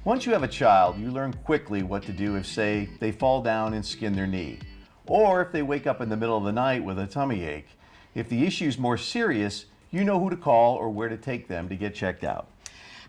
Once you have a child, you learn quickly what to do if, say, they fall down and skin their knee, or if they wake up in the middle of the night with a tummy ache. If the issue is more serious, you know who to call or where to take them to get checked out.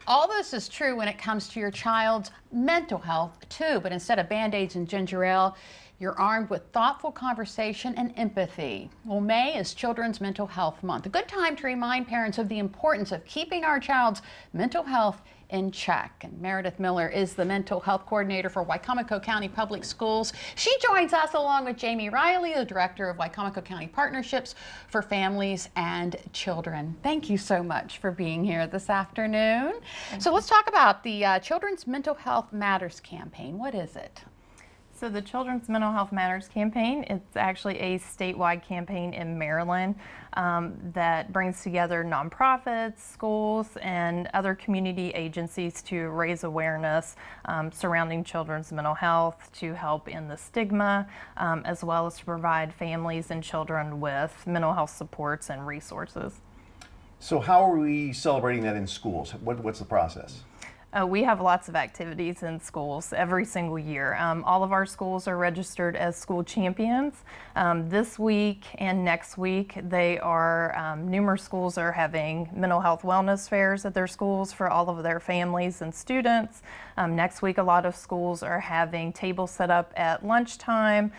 All this is true when it comes to your child's mental health too, but instead of Band-Aids and ginger ale, you're armed with thoughtful conversation and empathy. Well, May is Children's Mental Health Month, a good time to remind parents of the importance of keeping our child's mental health in check. And Meredith Miller is the mental health coordinator for Wicomico County Public Schools. She joins us along with Jamie Riley, the director of Wicomico County Partnerships for Families and Children. Thank you so much for being here this afternoon. So let's talk about the Children's Mental Health Matters campaign. What is it? So the Children's Mental Health Matters campaign, it's actually a statewide campaign in Maryland that brings together nonprofits, schools, and other community agencies to raise awareness surrounding children's mental health, to help end the stigma, as well as to provide families and children with mental health supports and resources. So how are we celebrating that in schools? What's the process? We have lots of activities in schools every single year. All of our schools are registered as school champions. This week and next week, numerous schools are having mental health wellness fairs at their schools for all of their families and students. Next week, a lot of schools are having tables set up at lunchtime,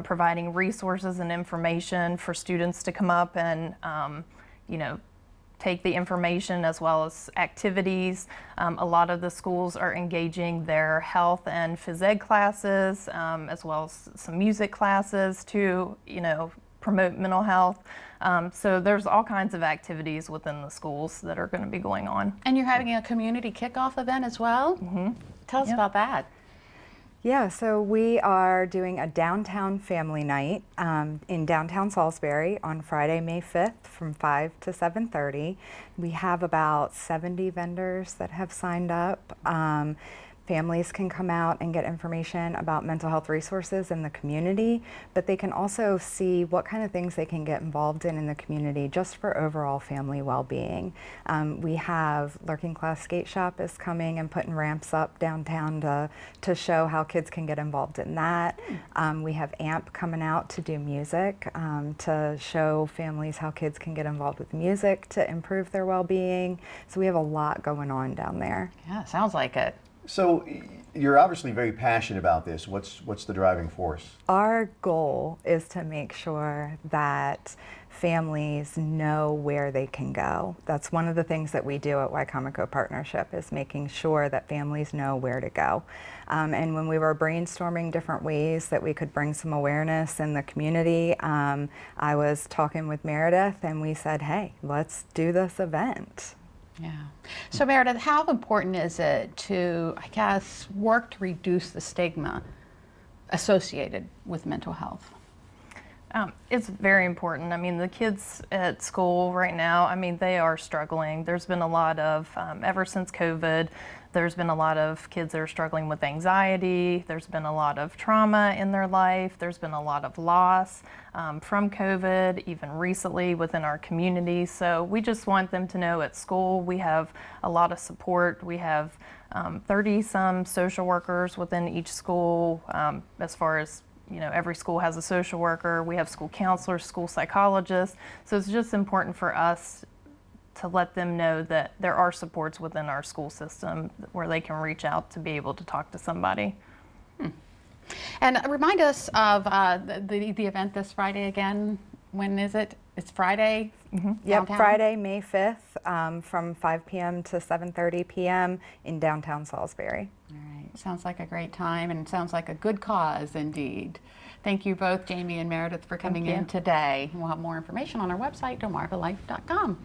providing resources and information for students to come up and, take the information as well as activities. A lot of the schools are engaging their health and phys ed classes, as well as some music classes to, promote mental health. So there's all kinds of activities within the schools that are going to be going on. And you're having a community kickoff event as well? Mm-hmm. Tell us about that. Yeah, so we are doing a downtown family night in downtown Salisbury on Friday, May 5th from 5 to 7:30. We have about 70 vendors that have signed up. Families can come out and get information about mental health resources in the community, but they can also see what kind of things they can get involved in the community just for overall family well-being. We have Lurking Class Skate Shop is coming and putting ramps up downtown to show how kids can get involved in that. We have AMP coming out to do music to show families how kids can get involved with music to improve their well-being. So we have a lot going on down there. Yeah, sounds like it. So you're obviously very passionate about this. What's the driving force? Our goal is to make sure that families know where they can go. That's one of the things that we do at Wicomico Partnership, is making sure that families know where to go. And when we were brainstorming different ways that we could bring some awareness in the community, I was talking with Meredith and we said, hey, let's do this event. Yeah. So Meredith, how important is it to, work to reduce the stigma associated with mental health? It's very important. I mean, the kids at school right now, they are struggling. There's been a lot of, ever since COVID, there's been a lot of kids that are struggling with anxiety. There's been a lot of trauma in their life. There's been a lot of loss from COVID, even recently within our community. So we just want them to know at school we have a lot of support. We have 30-some social workers within each school, as far as every school has a social worker. We have school counselors, school psychologists. So it's just important for us to let them know that there are supports within our school system where they can reach out to be able to talk to somebody. And remind us of the event this Friday again. When is it? It's Friday? Mm-hmm. Yep, Friday, May 5th from 5 p.m. to 7:30 p.m. in downtown Salisbury. All right. Sounds like a great time and sounds like a good cause indeed. Thank you both, Jamie and Meredith, for coming in today. We'll have more information on our website, delmarvalife.com.